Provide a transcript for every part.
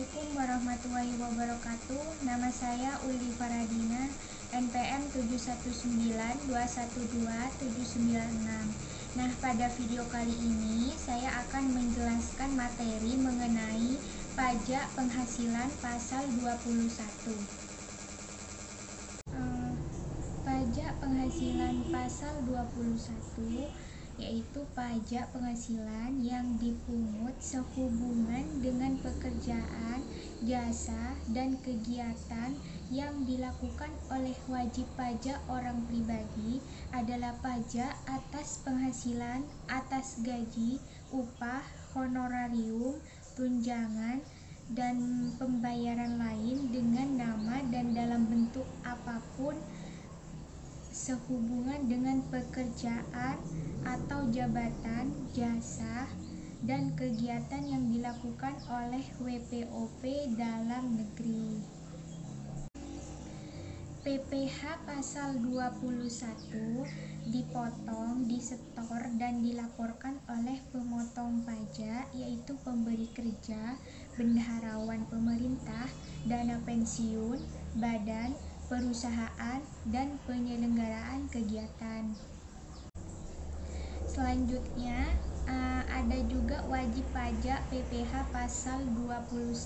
Assalamualaikum warahmatullahi wabarakatuh. Nama saya Uli Faradina, NPM 719212796. Nah, pada video kali ini saya akan menjelaskan materi mengenai pajak penghasilan pasal 21. Pajak penghasilan pasal 21 yaitu pajak penghasilan yang dipungut sehubungan dengan pekerjaan, jasa, dan kegiatan yang dilakukan oleh wajib pajak orang pribadi adalah pajak atas penghasilan, atas gaji, upah, honorarium, tunjangan, dan pembayaran lain dengan nama dan dalam bentuk apapun sehubungan dengan pekerjaan atau jabatan, jasa, dan kegiatan yang dilakukan oleh WPOP dalam negeri. PPh pasal 21 dipotong, disetor, dan dilaporkan oleh pemotong pajak, yaitu pemberi kerja, bendaharawan pemerintah, dana pensiun, badan, perusahaan, dan penyelenggaraan kegiatan. Selanjutnya ada juga wajib pajak PPh pasal 21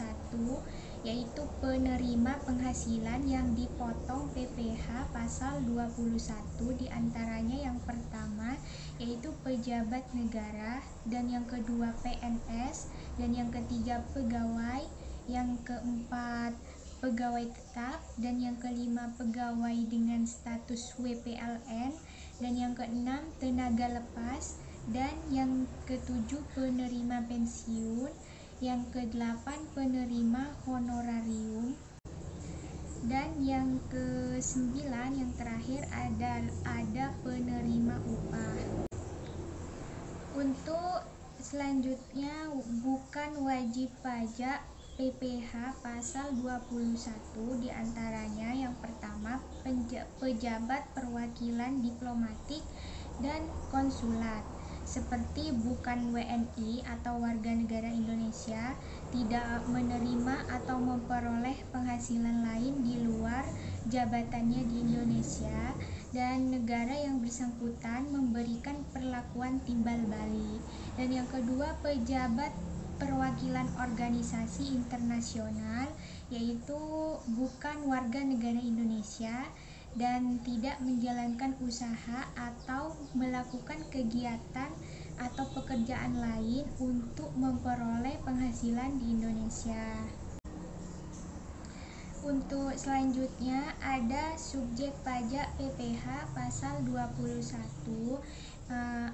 yaitu penerima penghasilan yang dipotong PPh pasal 21 diantaranya yang pertama yaitu pejabat negara, dan yang kedua PNS, dan yang ketiga pegawai, yang keempat pegawai tetap, dan yang kelima pegawai dengan status WPLN, dan yang keenam tenaga lepas, dan yang ketujuh penerima pensiun, yang kedelapan penerima honorarium, dan yang kesembilan yang terakhir ada penerima upah. Untuk selanjutnya bukan wajib pajak PPh pasal 21 diantaranya yang pertama pejabat perwakilan diplomatik dan konsulat seperti bukan WNI atau warga negara Indonesia, tidak menerima atau memperoleh penghasilan lain di luar jabatannya di Indonesia, dan negara yang bersangkutan memberikan perlakuan timbal balik. Dan yang kedua pejabat perwakilan organisasi internasional yaitu bukan warga negara Indonesia dan tidak menjalankan usaha atau melakukan kegiatan atau pekerjaan lain untuk memperoleh penghasilan di Indonesia. Untuk selanjutnya ada subjek pajak PPh pasal 21.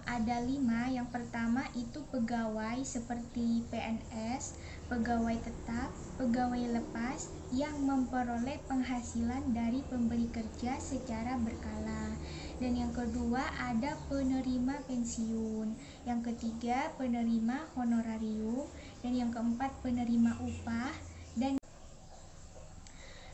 Ada 5. Yang pertama itu pegawai seperti PNS, pegawai tetap, pegawai lepas yang memperoleh penghasilan dari pemberi kerja secara berkala. Dan yang kedua ada penerima pensiun, yang ketiga penerima honorarium, dan yang keempat penerima upah.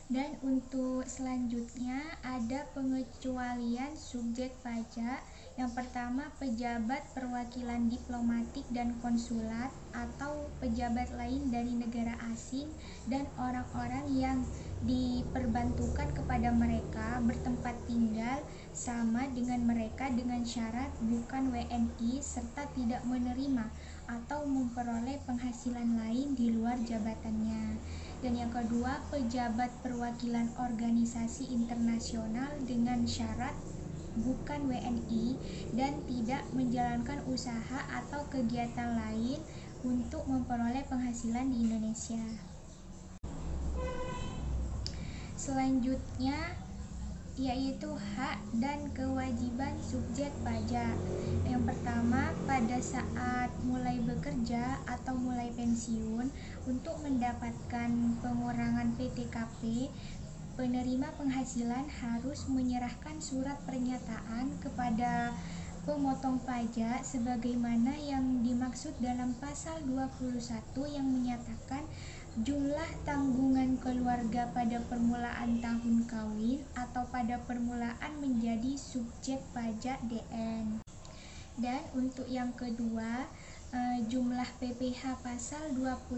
Dan untuk selanjutnya ada pengecualian subjek pajak. Yang pertama pejabat perwakilan diplomatik dan konsulat atau pejabat lain dari negara asing dan orang-orang yang diperbantukan kepada mereka bertempat tinggal sama dengan mereka dengan syarat bukan WNI serta tidak menerima atau memperoleh penghasilan lain di luar jabatannya. Dan yang kedua pejabat perwakilan organisasi internasional dengan syarat bukan WNI dan tidak menjalankan usaha atau kegiatan lain untuk memperoleh penghasilan di Indonesia. Selanjutnya yaitu hak dan kewajiban subjek pajak. Yang pertama, pada saat mulai bekerja atau mulai pensiun, untuk mendapatkan pengurangan PTKP, penerima penghasilan harus menyerahkan surat pernyataan kepada pemotong pajak sebagaimana yang dimaksud dalam pasal 21 yang menyatakan jumlah tanggungan keluarga pada permulaan tahun kawin atau pada permulaan menjadi subjek pajak DN. Dan untuk yang kedua, Jumlah PPh pasal 21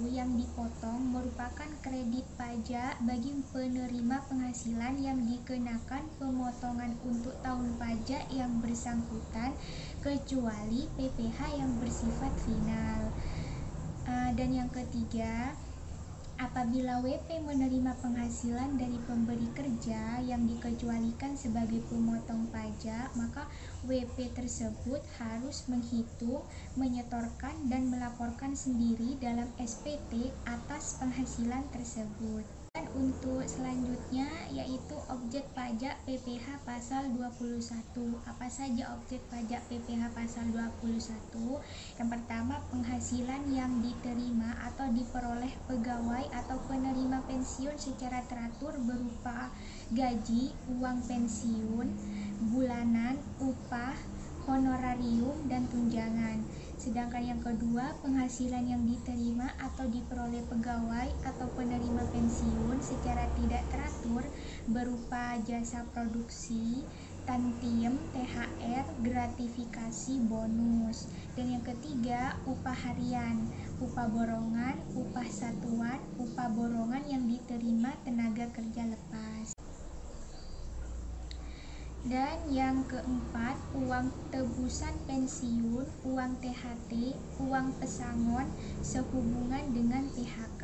yang dipotong merupakan kredit pajak bagi penerima penghasilan yang dikenakan pemotongan untuk tahun pajak yang bersangkutan kecuali PPh yang bersifat final. Dan yang ketiga, apabila WP menerima penghasilan dari pemberi kerja yang dikecualikan sebagai pemotong pajak, maka WP tersebut harus menghitung, menyetorkan, dan melaporkan sendiri dalam SPT atas penghasilan tersebut. Dan untuk selanjutnya yaitu objek pajak PPh pasal 21. Apa saja objek pajak PPh pasal 21? Yang pertama, penghasilan yang diterima atau diperoleh pegawai atau penerima pensiun secara teratur berupa gaji, uang pensiun bulanan, upah, honorarium, dan tunjangan. Sedangkan yang kedua, penghasilan yang diterima atau diperoleh pegawai atau penerima pensiun secara tidak teratur berupa jasa produksi, tantiem, THR, gratifikasi, bonus. Dan yang ketiga, upah harian, upah borongan, upah satuan, upah borongan yang diterima tenaga kerja lepas. Dan yang keempat, uang tebusan pensiun, uang THT, uang pesangon sehubungan dengan PHK.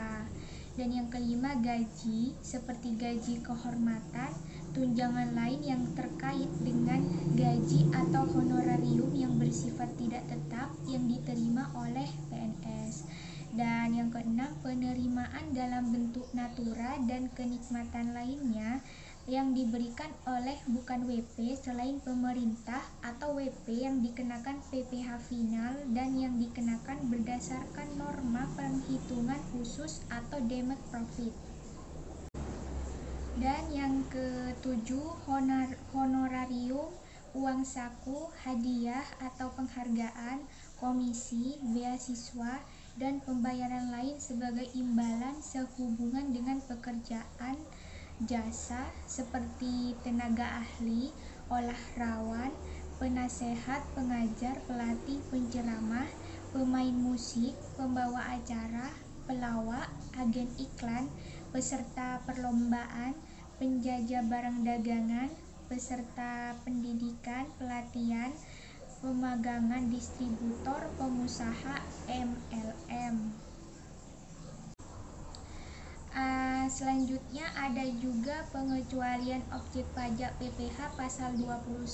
Dan yang kelima, gaji seperti gaji kehormatan, tunjangan lain yang terkait dengan gaji atau honorarium yang bersifat tidak tetap yang diterima oleh PNS. Dan yang keenam, penerimaan dalam bentuk natura dan kenikmatan lainnya yang diberikan oleh bukan WP selain pemerintah atau WP yang dikenakan PPh final dan yang dikenakan berdasarkan norma penghitungan khusus atau demat profit. Dan yang ketujuh, honorarium, uang saku, hadiah atau penghargaan, komisi, beasiswa, dan pembayaran lain sebagai imbalan sehubungan dengan pekerjaan jasa seperti tenaga ahli, olahrawan, penasehat, pengajar, pelatih, penceramah, pemain musik, pembawa acara, pelawak, agen iklan, peserta perlombaan, penjajah barang dagangan, peserta pendidikan, pelatihan, pemagangan, distributor, pengusaha, MLM. Selanjutnya ada juga pengecualian objek pajak PPh pasal 21.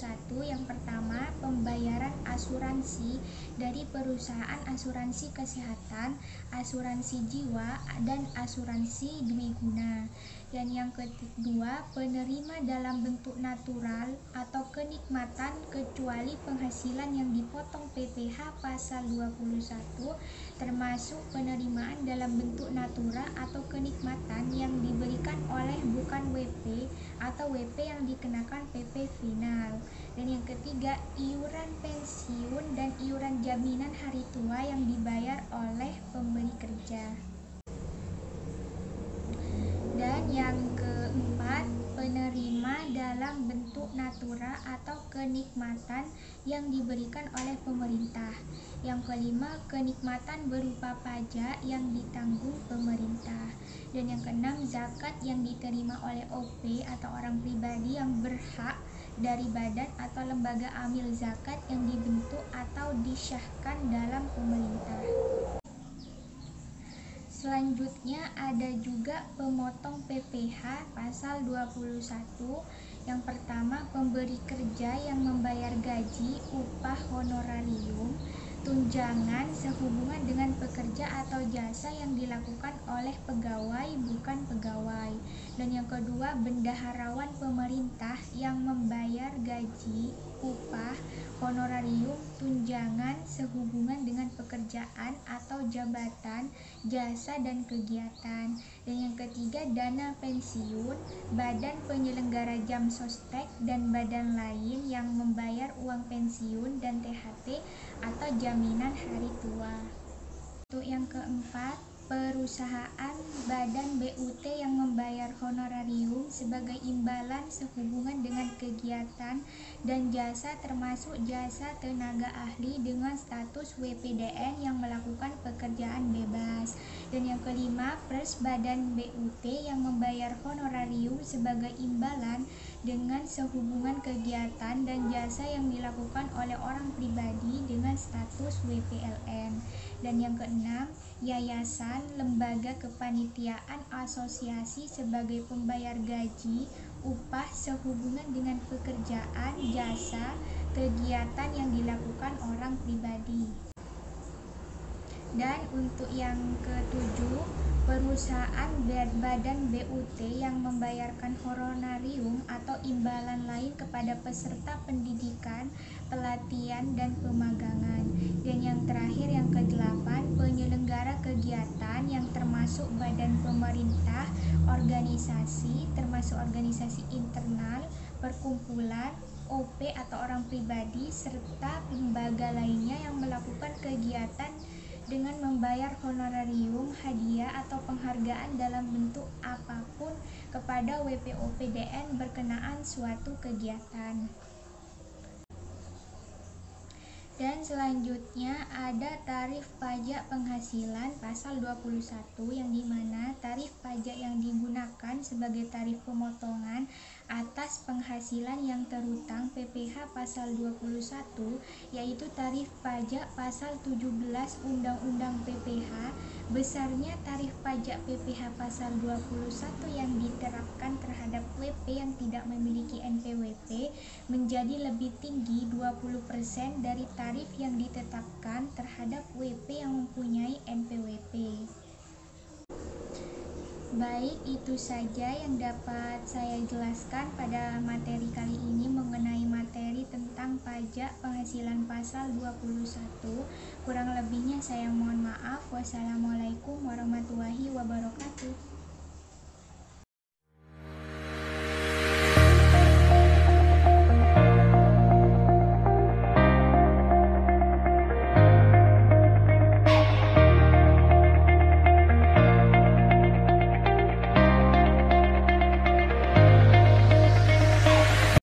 Yang pertama, pembayaran asuransi dari perusahaan asuransi kesehatan, asuransi jiwa, dan asuransi dwiguna. Dan yang kedua, penerima dalam bentuk natural atau kenikmatan kecuali penghasilan yang dipotong PPh pasal 21 termasuk penerimaan dalam bentuk natura atau kenikmatan yang diberikan oleh bukan WP atau WP yang dikenakan PP final. Dan yang ketiga, iuran pensiun dan iuran jaminan hari tua yang dibayar oleh pemberi kerja. Dan yang keempat, penerima dalam bentuk natura atau kenikmatan yang diberikan oleh pemerintah. Yang kelima, kenikmatan berupa pajak yang ditanggung pemerintah. Dan yang keenam, zakat yang diterima oleh OP atau orang pribadi yang berhak dari badan atau lembaga amil zakat yang dibentuk atau disyahkan dalam pemerintah. Selanjutnya ada juga pemotong PPh pasal 21. Yang pertama, pemberi kerja yang membayar gaji, upah, honorarium, tunjangan sehubungan dengan pekerja atau jasa yang dilakukan oleh pegawai bukan pegawai. Dan yang kedua, bendaharawan pemerintah yang membayar gaji, upah, honorarium, tunjangan sehubungan dengan pekerjaan atau jabatan, jasa, dan kegiatan. Dan yang ketiga, dana pensiun, badan penyelenggara jam sostek, dan badan lain yang membayar uang pensiun dan THT atau jaminan hari tua. Untuk yang keempat, perusahaan badan BUT yang membayar honorarium sebagai imbalan sehubungan dengan kegiatan dan jasa termasuk jasa tenaga ahli dengan status WPDN yang melakukan pekerjaan bebas. Dan yang kelima, pers badan BUT yang membayar honorarium sebagai imbalan dengan sehubungan kegiatan dan jasa yang dilakukan oleh orang pribadi dengan status WPLN. Dan yang keenam, yayasan, lembaga kepanitiaan, asosiasi sebagai pembayar gaji, upah sehubungan dengan pekerjaan, jasa, kegiatan yang dilakukan orang pribadi. Dan untuk yang ketujuh, perusahaan badan BUT yang membayarkan honorarium atau imbalan lain kepada peserta pendidikan, pelatihan, dan pemagangan. Dan yang terakhir, yang kedelapan, penyelenggara kegiatan yang termasuk badan pemerintah, organisasi, termasuk organisasi internal, perkumpulan, OP atau orang pribadi, serta lembaga lainnya yang melakukan kegiatan dengan membayar honorarium, hadiah, atau penghargaan dalam bentuk apapun kepada WPOPDN berkenaan suatu kegiatan. Dan selanjutnya ada tarif pajak penghasilan pasal 21 yang dimana tarif pajak yang digunakan sebagai tarif pemotongan atas penghasilan yang terhutang PPh pasal 21 yaitu tarif pajak pasal 17 Undang-Undang PPh besarnya tarif pajak PPh pasal 21 yang diterapkan terhadap WP yang tidak memiliki NPWP menjadi lebih tinggi 20% dari tarif yang ditetapkan terhadap WP yang mempunyai NPWP. Baik, itu saja yang dapat saya jelaskan pada materi kali ini mengenai materi tentang pajak penghasilan pasal 21. Kurang lebihnya saya mohon maaf. Wassalamualaikum warahmatullahi wabarakatuh.